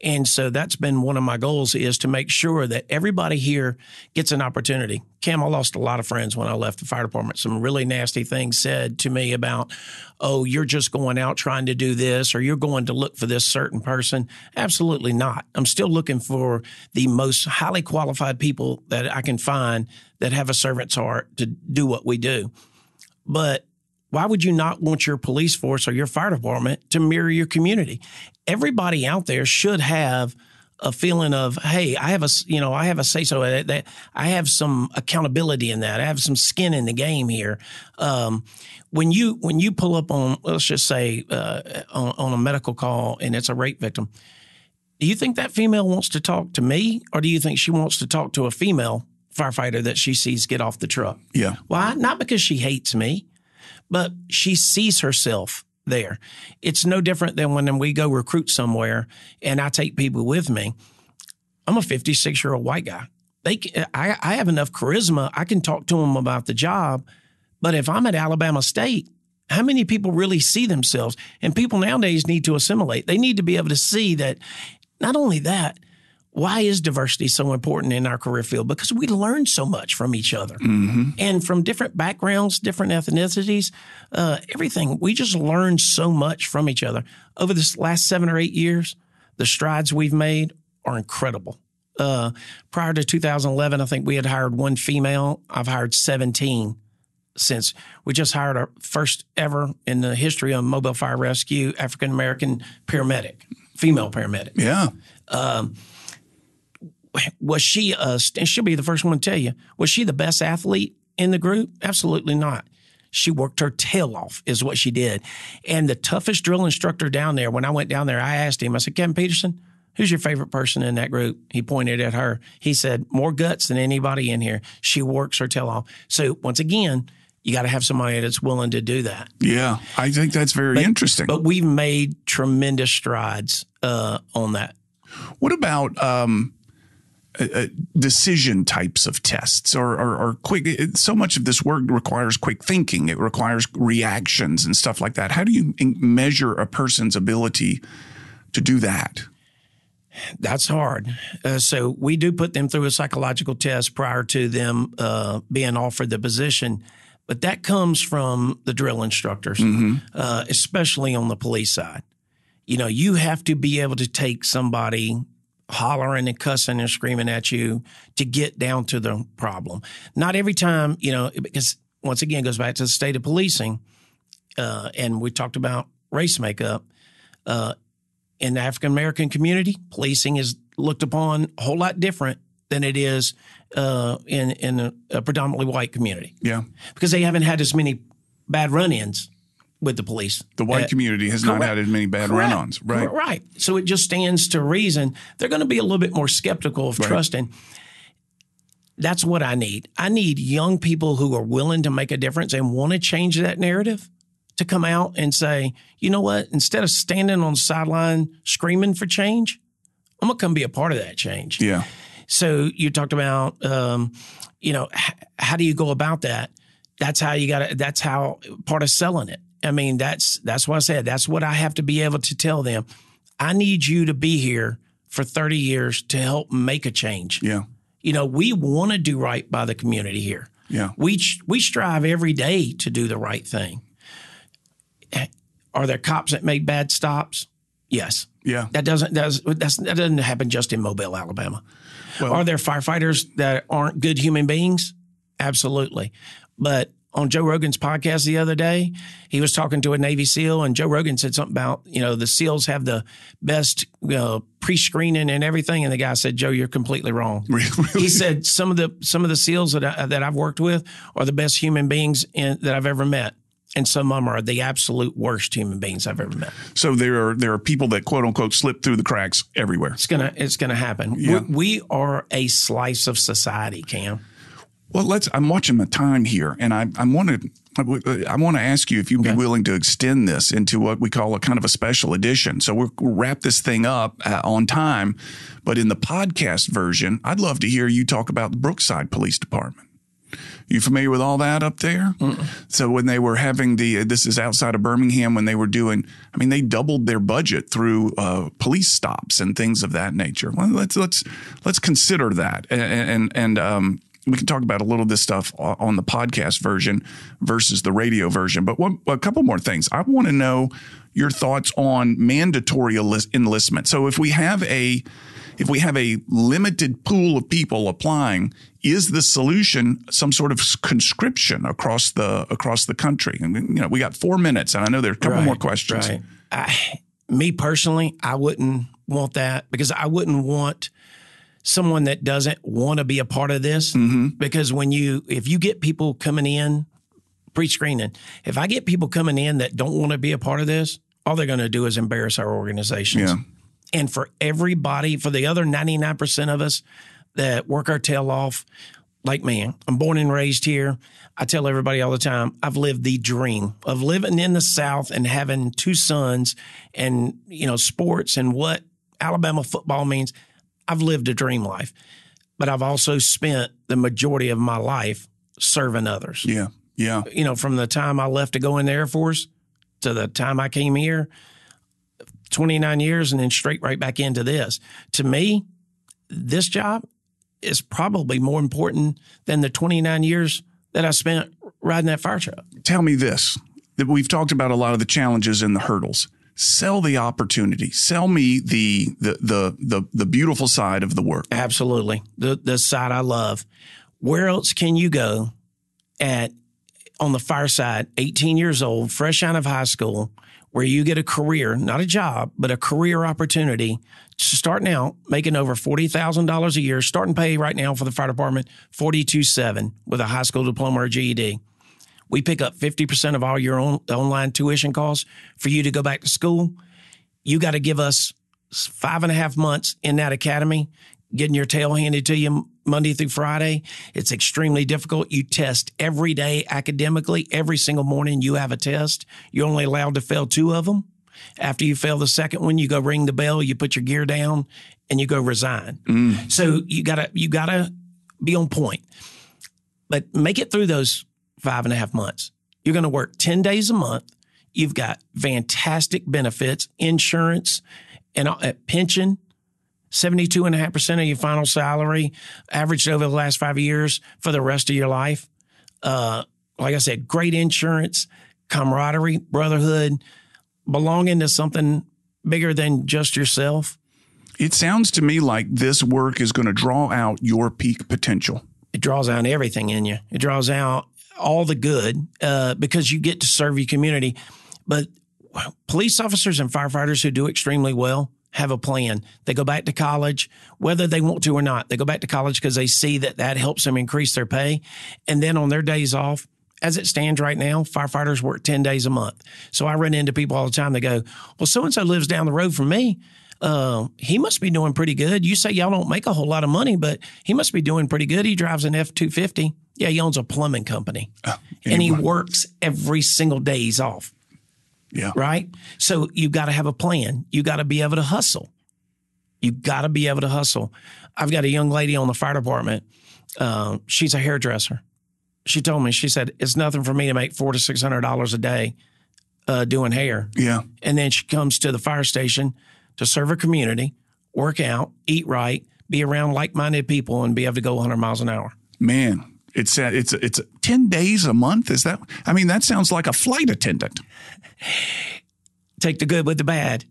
And so that's been one of my goals, is to make sure that everybody here gets an opportunity. Cam, I lost a lot of friends when I left the fire department. Some really nasty things said to me about, oh, you're just going out trying to do this, or you're going to look for this certain person. Absolutely not. I'm still looking for the most highly qualified people that I can find that have a servant's heart to do what we do. But why would you not want your police force or your fire department to mirror your community? Everybody out there should have a feeling of, hey, I have a say so. That I have some accountability in that. I have some skin in the game here. When you pull up on, let's just say, on a medical call and it's a rape victim, do you think that female wants to talk to me, or do you think she wants to talk to a female firefighter that she sees get off the truck? Yeah. Why? Not because she hates me, but she sees herself there. It's no different than when we go recruit somewhere and I take people with me. I'm a 56-year-old white guy. I have enough charisma. I can talk to them about the job. But if I'm at Alabama State, how many people really see themselves? And people nowadays need to assimilate. They need to be able to see that. Not only that, why is diversity so important in our career field? Because we learn so much from each other. Mm-hmm. And from different backgrounds, different ethnicities, everything. We just learn so much from each other. Over this last 7 or 8 years, the strides we've made are incredible. Prior to 2011, I think we had hired 1 female. I've hired 17 since. We just hired our first ever in the history of mobile fire rescue African-American paramedic, female paramedic. Yeah. Was she, and she'll be the first one to tell you, was she the best athlete in the group? Absolutely not. She worked her tail off is what she did. And the toughest drill instructor down there, when I went down there, I asked him, I said, Kevin Peterson, who's your favorite person in that group? He pointed at her. He said, more guts than anybody in here. She works her tail off. So once again, you got to have somebody that's willing to do that. Yeah, I think that's very interesting. But we've made tremendous strides on that. What about decision types of tests or quick? So much of this work requires quick thinking. It requires reactions and stuff like that. How do you measure a person's ability to do that? That's hard. So we do put them through a psychological test prior to them being offered the position. But that comes from the drill instructors, especially on the police side. You know, you have to be able to take somebody hollering and cussing and screaming at you to get down to the problem. Not every time, you know, because once again, it goes back to the state of policing. and we talked about race makeup. In the African-American community, policing is looked upon a whole lot different than it is in a predominantly white community. Yeah. Because they haven't had as many bad run-ins with the police. The white community has not had as many bad run-ons. Right. Right. So it just stands to reason they're going to be a little bit more skeptical of trusting. That's what I need. I need young people who are willing to make a difference and want to change that narrative to come out and say, you know what, instead of standing on the sideline screaming for change, I'm going to come be a part of that change. Yeah. So you talked about, how do you go about that? That's how part of selling it. I mean, that's what I said. That's what I have to be able to tell them. I need you to be here for 30 years to help make a change. Yeah. We want to do right by the community here. Yeah. We strive every day to do the right thing. Are there cops that make bad stops? Yes. Yeah. That doesn't happen just in Mobile, Alabama. Well, are there firefighters that aren't good human beings? Absolutely. But on Joe Rogan's podcast the other day, he was talking to a Navy SEAL, and Joe Rogan said something about, the SEALs have the best pre-screening and everything. And the guy said, Joe, you're completely wrong. Really? He said some of the SEALs that I've worked with are the best human beings that I've ever met. And some of them are the absolute worst human beings I've ever met. So there are people that quote unquote slip through the cracks everywhere. It's gonna happen. Yeah. We are a slice of society, Cam. Well, I'm watching my time here, and I want to ask you if you'd be willing to extend this into what we call a kind of a special edition. So we'll wrap this thing up on time, but in the podcast version, I'd love to hear you talk about the Brookside Police Department. You familiar with all that up there? Mm-mm. So when they were having this is outside of Birmingham, when they were they doubled their budget through police stops and things of that nature. Well, let's consider that, and we can talk about a little of this stuff on the podcast version versus the radio version. But a couple more things. I want to know your thoughts on mandatory enlistment. So if we have a limited pool of people applying, is the solution some sort of conscription across the country? I mean, we got 4 minutes, and I know there are a couple more questions. Right. Me personally, I wouldn't want that, because I wouldn't want someone that doesn't want to be a part of this. Mm-hmm. Because if you get people coming in pre-screening, if I get people coming in that don't want to be a part of this, all they're going to do is embarrass our organizations. Yeah. And for everybody, for the other 99% of us that work our tail off, like me, I'm born and raised here. I tell everybody all the time, I've lived the dream of living in the South and having 2 sons and, sports and what Alabama football means. I've lived a dream life, but I've also spent the majority of my life serving others. Yeah. Yeah. From the time I left to go in the Air Force to the time I came here, 29 years, and then straight right back into this. To me, this job is probably more important than the 29 years that I spent riding that fire truck. Tell me this, that we've talked about a lot of the challenges and the hurdles. Sell the opportunity. Sell me the beautiful side of the work. Absolutely. The side I love. Where else can you go on the fire side, 18 years old, fresh out of high school, where you get a career, not a job, but a career opportunity, starting out, making over $40,000 a year, starting pay right now for the fire department, $42,700 with a high school diploma or GED. We pick up 50% of all your online tuition costs for you to go back to school. You got to give us 5.5 months in that academy, getting your tail handed to you Monday through Friday. It's extremely difficult. You test every day academically. Every single morning you have a test. You're only allowed to fail 2 of them. After you fail the second one, you go ring the bell, you put your gear down, and you go resign. So you gotta be on point. But make it through those 5.5 months. You're going to work 10 days a month. You've got fantastic benefits, insurance, and pension. 72.5% of your final salary, averaged over the last 5 years for the rest of your life. Like I said, great insurance, camaraderie, brotherhood, belonging to something bigger than just yourself. It sounds to me like this work is going to draw out your peak potential. It draws out everything in you. It draws out all the good because you get to serve your community. But police officers and firefighters who do extremely well have a plan. They go back to college, whether they want to or not. They go back to college because they see that helps them increase their pay. And then on their days off, as it stands right now, firefighters work 10 days a month. So I run into people all the time. They go, well, so-and-so lives down the road from me. He must be doing pretty good. You say y'all don't make a whole lot of money, but he must be doing pretty good. He drives an F-250. Yeah, he owns a plumbing company. And he works every single day he's off. Yeah. Right? So you got to have a plan. You got to be able to hustle. You got to be able to hustle. I've got a young lady on the fire department. She's a hairdresser. She told me, she said, it's nothing for me to make $400 to $600 a day doing hair. Yeah. And then she comes to the fire station to serve her community, work out, eat right, be around like-minded people, and be able to go 100 miles an hour. Man. It's 10 days a month. Is that? I mean, that sounds like a flight attendant. Take the good with the bad.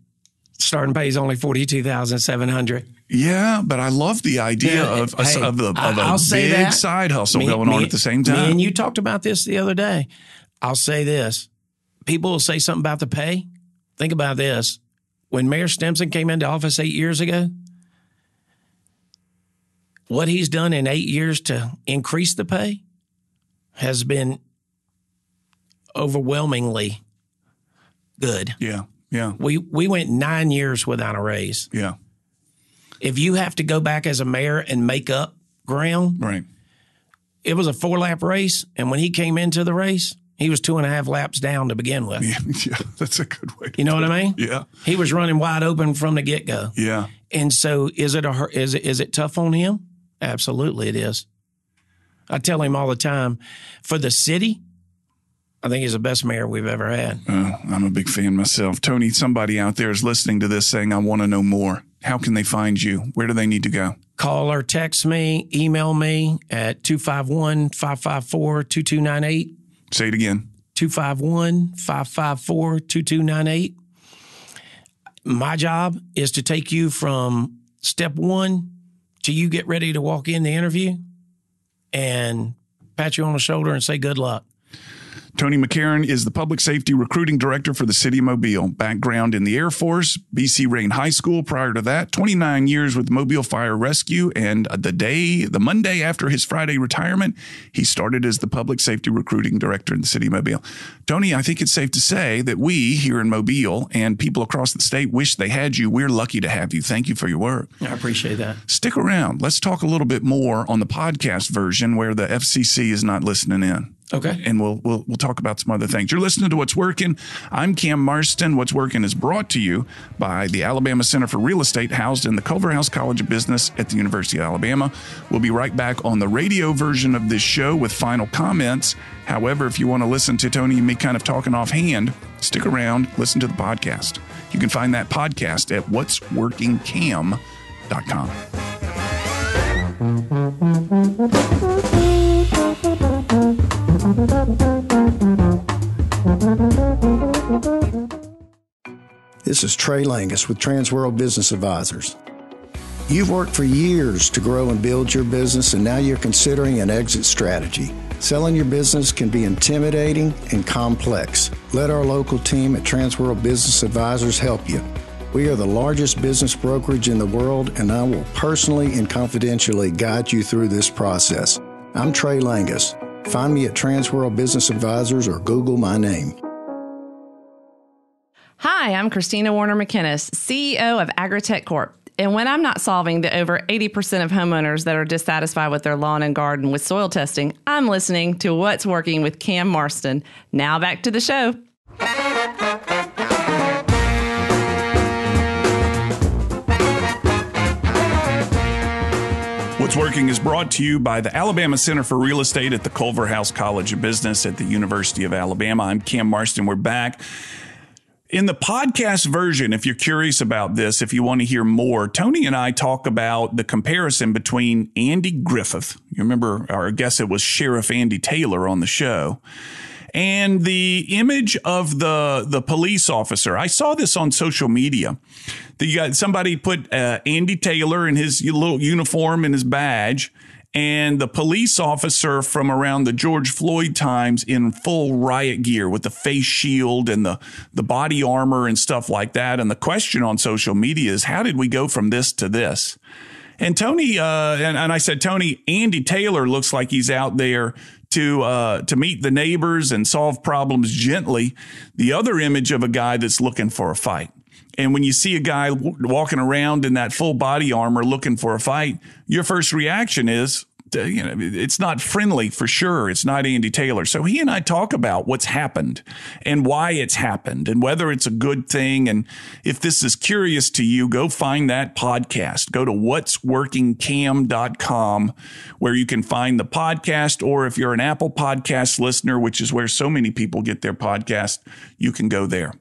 Starting pay is only $42,700. Yeah, but I love the idea of a big side hustle going on at the same time. Me and you talked about this the other day. I'll say this: people will say something about the pay. Think about this: when Mayor Stimson came into office 8 years ago. What he's done in 8 years to increase the pay has been overwhelmingly good. Yeah, yeah. We went 9 years without a raise. Yeah. If you have to go back as a mayor and make up ground, right? It was a 4-lap race, and when he came into the race, he was 2.5 laps down to begin with. Yeah, that's a good way. You know what I mean? Yeah. He was running wide open from the get-go. Yeah. And so, is it tough on him? Absolutely it is. I tell him all the time, for the city, I think he's the best mayor we've ever had. I'm a big fan myself. Tony, somebody out there is listening to this saying, I want to know more. How can they find you? Where do they need to go? Call or text me, email me at 251-554-2298. Say it again. 251-554-2298. My job is to take you from step one till you get ready to walk in the interview and pat you on the shoulder and say good luck. Tony McCarron is the Public Safety Recruiting Director for the City of Mobile. Background in the Air Force, BC Rain High School. Prior to that, 29 years with Mobile Fire Rescue. And the Monday after his Friday retirement, he started as the Public Safety Recruiting Director in the City of Mobile. Tony, I think it's safe to say that we here in Mobile and people across the state wish they had you. We're lucky to have you. Thank you for your work. I appreciate that. Stick around. Let's talk a little bit more on the podcast version where the FCC is not listening in. Okay. And we'll talk about some other things. You're listening to What's Working. I'm Cam Marston. What's Working is brought to you by the Alabama Center for Real Estate, housed in the Culver House College of Business at the University of Alabama. We'll be right back on the radio version of this show with final comments. However, if you want to listen to Tony and me kind of talking offhand, stick around, listen to the podcast. You can find that podcast at whatsworkingcam.com. This is Trey Langus with Transworld Business Advisors. You've worked for years to grow and build your business, and now you're considering an exit strategy. Selling your business can be intimidating and complex. Let our local team at Transworld Business Advisors help you. We are the largest business brokerage in the world, and I will personally and confidentially guide you through this process. I'm Trey Langus. Find me at Transworld Business Advisors or Google my name. Hi, I'm Christina Warner McInnes, CEO of Agritech Corp. And when I'm not solving the over 80% of homeowners that are dissatisfied with their lawn and garden with soil testing, I'm listening to What's Working with Cam Marston. Now back to the show. What's Working is brought to you by the Alabama Center for Real Estate at the Culver House College of Business at the University of Alabama. I'm Cam Marston. We're back. In the podcast version, if you're curious about this, if you want to hear more, Tony and I talk about the comparison between Andy Griffith. You remember, or I guess it was Sheriff Andy Taylor on the show, and the image of the police officer. I saw this on social media. Somebody put Andy Taylor in his little uniform and his badge, and the police officer from around the George Floyd times in full riot gear with the face shield and the body armor and stuff like that. And the question on social media is, how did we go from this to this? And Tony, and I said, Tony, Andy Taylor looks like he's out there to meet the neighbors and solve problems gently. The other image of a guy that's looking for a fight. And when you see a guy walking around in that full body armor looking for a fight, your first reaction is, it's not friendly for sure. It's not Andy Taylor. So he and I talk about what's happened and why it's happened and whether it's a good thing. And if this is curious to you, go find that podcast. Go to what'sworkingcam.com where you can find the podcast. Or if you're an Apple Podcast listener, which is where so many people get their podcast, you can go there.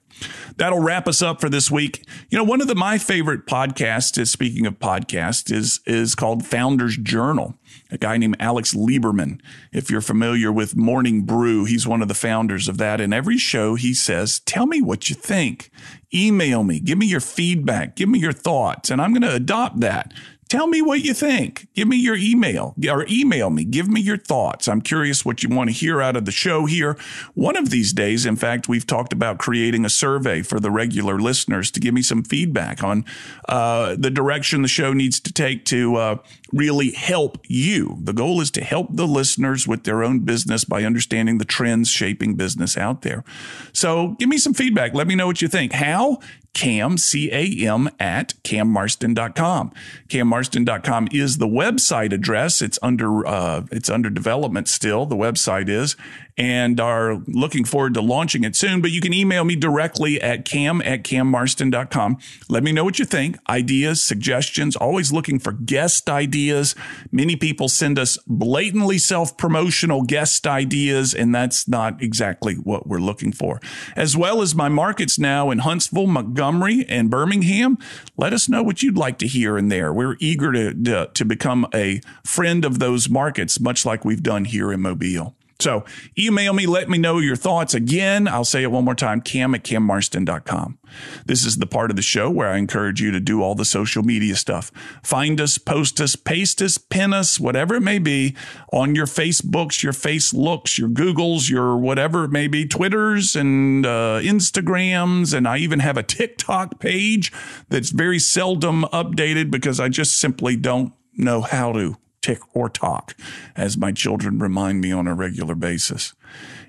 That'll wrap us up for this week. One of my favorite podcasts is, speaking of podcasts, is called Founder's Journal. A guy named Alex Lieberman. If you're familiar with Morning Brew, he's one of the founders of that. And every show he says, tell me what you think. Email me. Give me your feedback. Give me your thoughts. And I'm going to adopt that. Tell me what you think. Give me your email or email me. Give me your thoughts. I'm curious what you want to hear out of the show here. One of these days, in fact, we've talked about creating a survey for the regular listeners to give me some feedback on the direction the show needs to take to really help you. The goal is to help the listeners with their own business by understanding the trends shaping business out there. So give me some feedback. Let me know what you think. How? Cam, C-A-M, at cammarston.com. Cammarston.com is the website address. It's under development still. The website is, and are looking forward to launching it soon. But you can email me directly at cam@cammarston.com. Let me know what you think. Ideas, suggestions, always looking for guest ideas. Many people send us blatantly self-promotional guest ideas, and that's not exactly what we're looking for. As well as my markets now in Huntsville, Montgomery, and Birmingham. Let us know what you'd like to hear in there. We're eager to become a friend of those markets, much like we've done here in Mobile. So email me, let me know your thoughts. Again, I'll say it one more time, cam@cammarston.com. This is the part of the show where I encourage you to do all the social media stuff. Find us, post us, paste us, pin us, whatever it may be, on your Facebooks, your Facelooks, your Googles, your whatever it may be, Twitters and Instagrams. And I even have a TikTok page that's very seldom updated because I just simply don't know how to tick or talk, as my children remind me on a regular basis.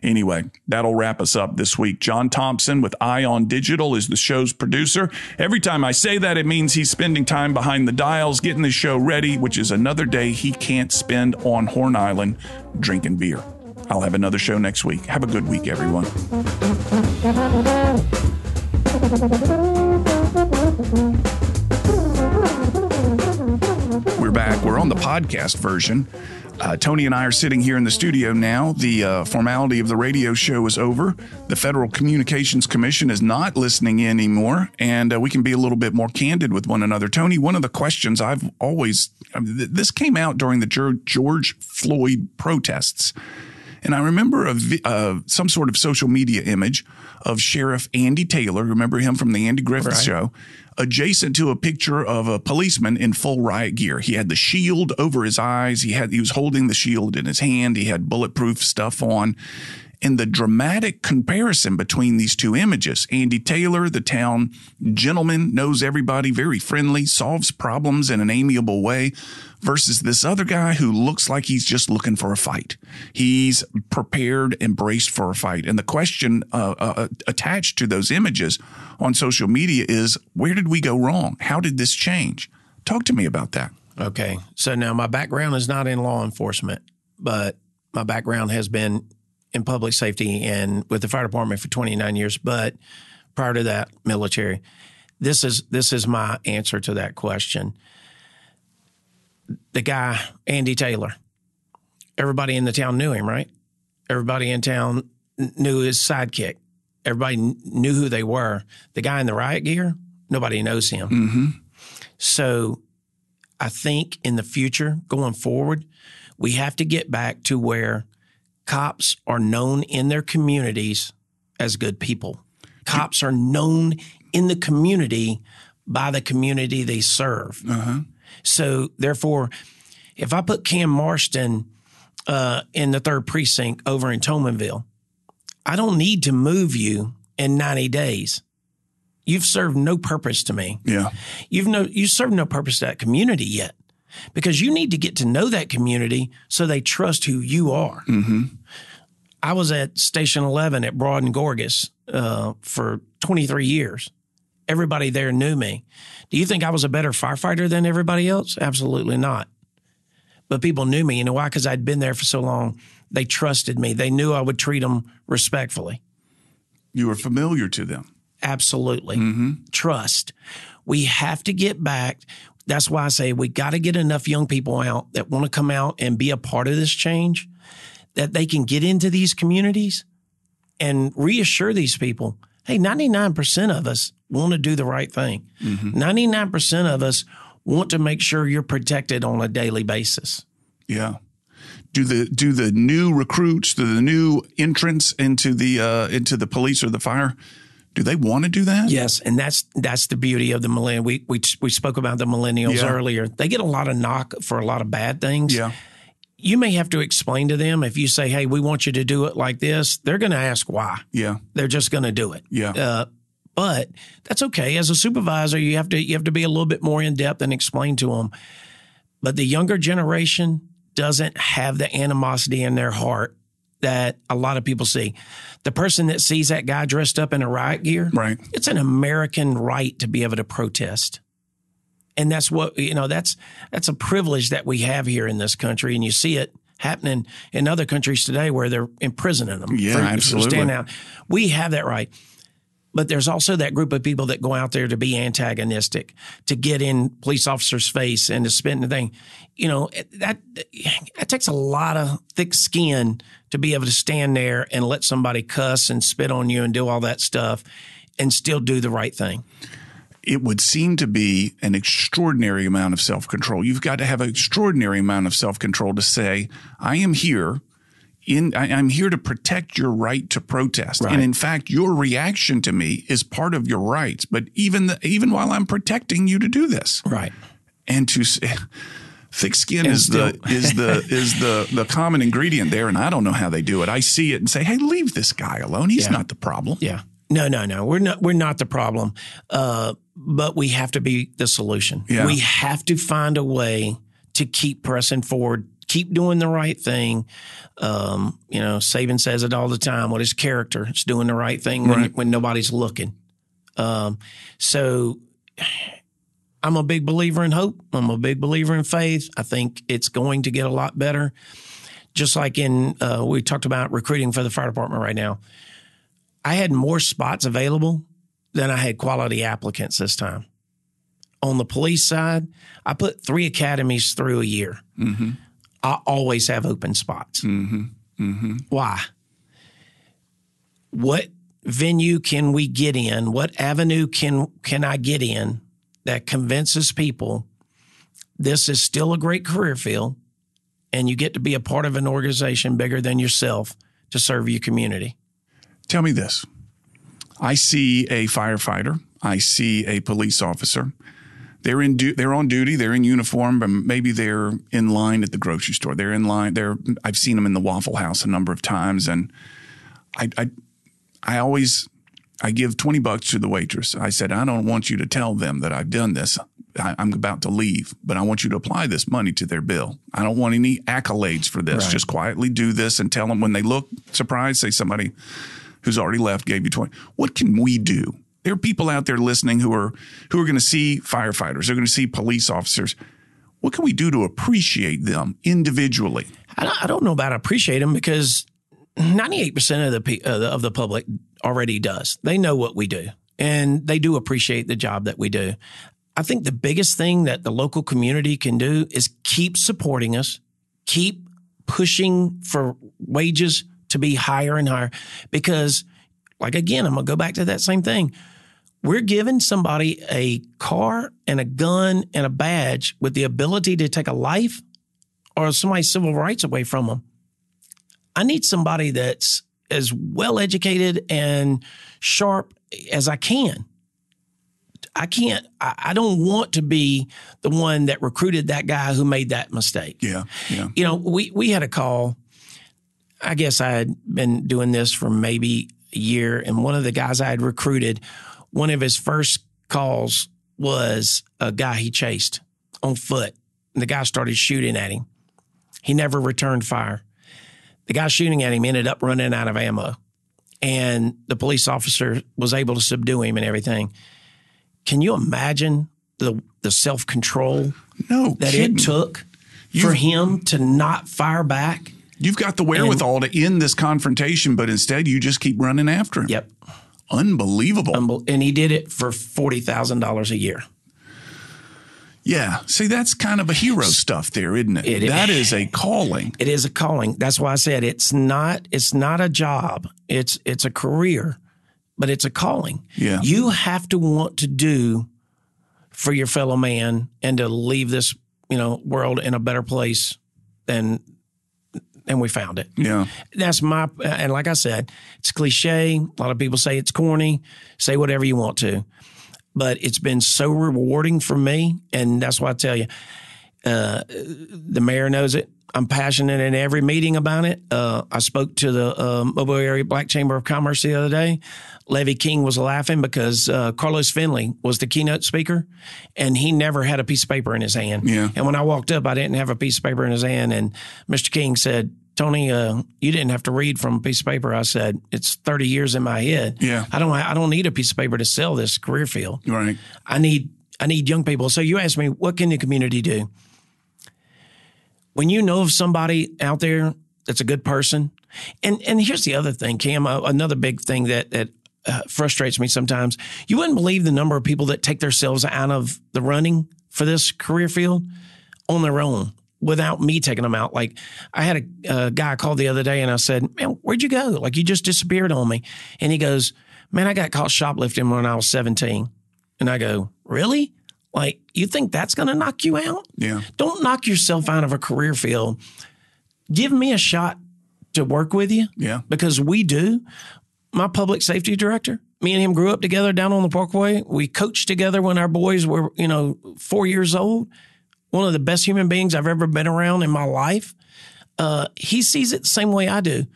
Anyway, that'll wrap us up this week. John Thompson with Ion Digital is the show's producer. Every time I say that, it means he's spending time behind the dials, getting the show ready, which is another day he can't spend on Horn Island drinking beer. I'll have another show next week. Have a good week, everyone. We're back. We're on the podcast version. Tony and I are sitting here in the studio now. The formality of the radio show is over. The Federal Communications Commission is not listening in anymore, and we can be a little bit more candid with one another. Tony, one of the questions this came out during the George Floyd protests, and I remember some sort of social media image of Sheriff Andy Taylor, remember him from the Andy Griffith Show, adjacent to a picture of a policeman in full riot gear. He had the shield over his eyes. He was holding the shield in his hand. He had bulletproof stuff on. And the dramatic comparison between these two images, Andy Taylor, the town gentleman, knows everybody, very friendly, solves problems in an amiable way, versus this other guy who looks like he's just looking for a fight. He's prepared and braced for a fight. And the question attached to those images on social media is, where did we go wrong? How did this change? Talk to me about that. Okay. So now my background is not in law enforcement, but my background has been in public safety and with the fire department for 29 years. But prior to that, military. This is my answer to that question. The guy, Andy Taylor, everybody in the town knew him, right? Everybody in town knew his sidekick. Everybody knew who they were. The guy in the riot gear, nobody knows him. Mm-hmm. So I think in the future, going forward, we have to get back to where cops are known in their communities as good people. Cops are known in the community by the community they serve. Uh-huh. So therefore, If I put Cam Marston in the 3rd precinct over in Tomanville, I don't need to move you in 90 days. You've served no purpose to me. Yeah. You served no purpose to that community yet, because you need to get to know that community so they trust who you are. Mm-hmm. I was at Station 11 at Broad and Gorgas for 23 years. Everybody there knew me. Do you think I was a better firefighter than everybody else? Absolutely not. But people knew me. You know why? Because I'd been there for so long. They trusted me. They knew I would treat them respectfully. You were familiar to them. Absolutely. Mm-hmm. Trust. We have to get back. That's why I say we got to get enough young people out that want to come out and be a part of this change, that they can get into these communities and reassure these people, hey, 99% of us want to do the right thing. Mm-hmm. 99% of us want to make sure you're protected on a daily basis. Yeah. Do the new recruits, the new entrants into the police or the fire, do they want to do that? Yes, and that's the beauty of the millennial. We spoke about the millennials earlier. They get a lot of knock for a lot of bad things. Yeah. You may have to explain to them. If you say, hey, we want you to do it like this, they're going to ask why. Yeah. They're just going to do it. Yeah. But that's okay. As a supervisor, you have to be a little bit more in depth and explain to them. But the younger generation doesn't have the animosity in their heart that a lot of people see. The person that sees that guy dressed up in a riot gear, right? It's an American right to be able to protest. And that's what, that's a privilege that we have here in this country. And you see it happening in other countries today where they're imprisoning them. Yeah, absolutely. Stand out. We have that right. But there's also that group of people that go out there to be antagonistic, to get in police officers' face and to spin the thing. That takes a lot of thick skin to be able to stand there and let somebody cuss and spit on you and do all that stuff and still do the right thing. It would seem to be an extraordinary amount of self-control. You've got to have an extraordinary amount of self-control to say, I am here. I'm here to protect your right to protest. Right. And in fact, your reaction to me is part of your rights. But even while I'm protecting you to do this. Right. And to thick skin is the common ingredient there. And I don't know how they do it. I see it and say, hey, leave this guy alone. He's not the problem. Yeah. No. We're not the problem. But we have to be the solution. Yeah. We have to find a way to keep pressing forward, keep doing the right thing. Saban says it all the time. What is character? It's doing the right thing when nobody's looking. So I'm a big believer in hope. I'm a big believer in faith. I think it's going to get a lot better. Just like we talked about recruiting for the fire department right now. I had more spots available than I had quality applicants this time. On the police side, I put 3 academies through a year. Mm-hmm. I always have open spots. Mm-hmm. Mm-hmm. Why? What venue can we get in? What avenue can I get in that convinces people this is still a great career field and you get to be a part of an organization bigger than yourself to serve your community? Tell me this. I see a firefighter. I see a police officer. They're on duty. They're in uniform, but maybe they're in line at the grocery store. They're in line. I've seen them in the Waffle House a number of times, and I give $20 to the waitress. I said, I don't want you to tell them that I've done this. I'm about to leave, but I want you to apply this money to their bill. I don't want any accolades for this. Right. Just quietly do this and tell them when they look surprised, say somebody who's already left gave you 20. What can we do? There are people out there listening who are going to see firefighters. They're going to see police officers. What can we do to appreciate them individually? I don't know about appreciate them because 98% of the public already does. They know what we do, and they do appreciate the job that we do. I think the biggest thing that the local community can do is keep supporting us, keep pushing for wages to be higher and higher because, like, again, I'm going to go back to that same thing. We're giving somebody a car and a gun and a badge with the ability to take a life or somebody's civil rights away from them. I need somebody that's as well educated and sharp as I can. I don't want to be the one that recruited that guy who made that mistake. Yeah. You know, we had a call. I guess I had been doing this for maybe a year, and one of the guys I had recruited, one of his first calls was a guy he chased on foot. And the guy started shooting at him. He never returned fire. The guy shooting at him ended up running out of ammo, and the police officer was able to subdue him and everything. Can you imagine the self-control that it took for him to not fire back? You've got the wherewithal to end this confrontation, but instead you just keep running after him. Yep. Unbelievable. And he did it for $40,000 a year. Yeah. See, that's kind of a hero stuff there, isn't it? That is a calling. It is a calling. That's why I said it's not a job. It's a career, but it's a calling. Yeah. You have to want to do for your fellow man and to leave this, world in a better place than we found it. Yeah. That's and like I said, it's cliche. A lot of people say it's corny. Say whatever you want to. But it's been so rewarding for me, and that's why I tell you, the mayor knows it. I'm passionate in every meeting about it. I spoke to the Mobile Area Black Chamber of Commerce the other day. Levy King was laughing because Carlos Finley was the keynote speaker, and he never had a piece of paper in his hand. Yeah. And when I walked up, I didn't have a piece of paper in his hand, and Mr. King said, Tony, you didn't have to read from a piece of paper. I said, it's 30 years in my head. Yeah. I don't need a piece of paper to sell this career field. Right. I need young people. So you asked me, what can the community do? When you know of somebody out there that's a good person, and here's the other thing, Cam, another big thing that frustrates me sometimes. You wouldn't believe the number of people that take themselves out of the running for this career field on their own, without me taking them out. Like, I had a guy call the other day and I said, man, where'd you go? Like, you just disappeared on me. And he goes, man, I got caught shoplifting when I was 17. And I go, really? Like, you think that's going to knock you out? Yeah. Don't knock yourself out of a career field. Give me a shot to work with you. Yeah. Because we do. My public safety director, me and him grew up together down on the Parkway. We coached together when our boys were, 4 years old. One of the best human beings I've ever been around in my life. He sees it the same way I do.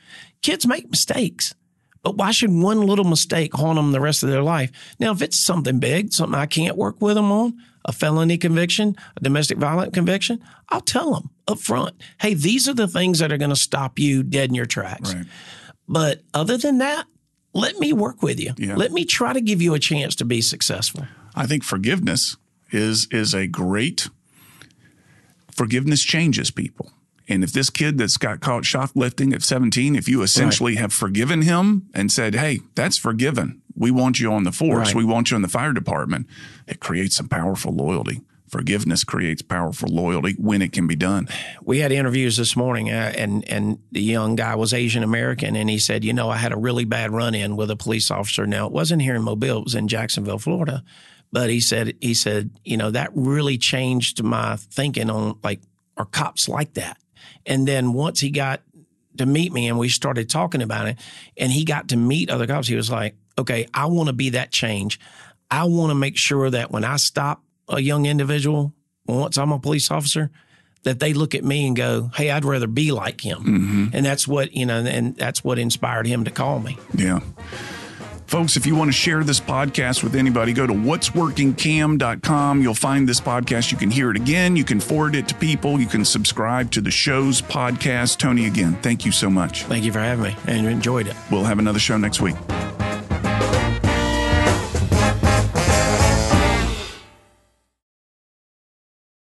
Kids make mistakes, but why should one little mistake haunt them the rest of their life? Now, if it's something big, something I can't work with them on, a felony conviction, a domestic violence conviction, I'll tell them up front, hey, these are the things that are going to stop you dead in your tracks. Right. But other than that, let me work with you. Yeah. Let me try to give you a chance to be successful. I think forgiveness is a great... Forgiveness changes people. And if this kid that's got caught shoplifting at 17, if you essentially have forgiven him and said, hey, that's forgiven. We want you on the force. Right. We want you in the fire department. It creates some powerful loyalty. Forgiveness creates powerful loyalty when it can be done. We had interviews this morning, and the young guy was Asian American, and he said, I had a really bad run-in with a police officer. Now, it wasn't here in Mobile. It was in Jacksonville, Florida. But he said, that really changed my thinking on, like, are cops like that? And then once he got to meet me and we started talking about it and he got to meet other cops, he was like, okay, I want to be that change. I want to make sure that when I stop a young individual, once I'm a police officer, that they look at me and go, hey, I'd rather be like him. Mm-hmm. And that's what, and that's what inspired him to call me. Yeah. Folks, if you want to share this podcast with anybody, go to what'sworkingcam.com. You'll find this podcast. You can hear it again. You can forward it to people. You can subscribe to the show's podcast. Tony, again, thank you so much. Thank you for having me, and enjoyed it. We'll have another show next week.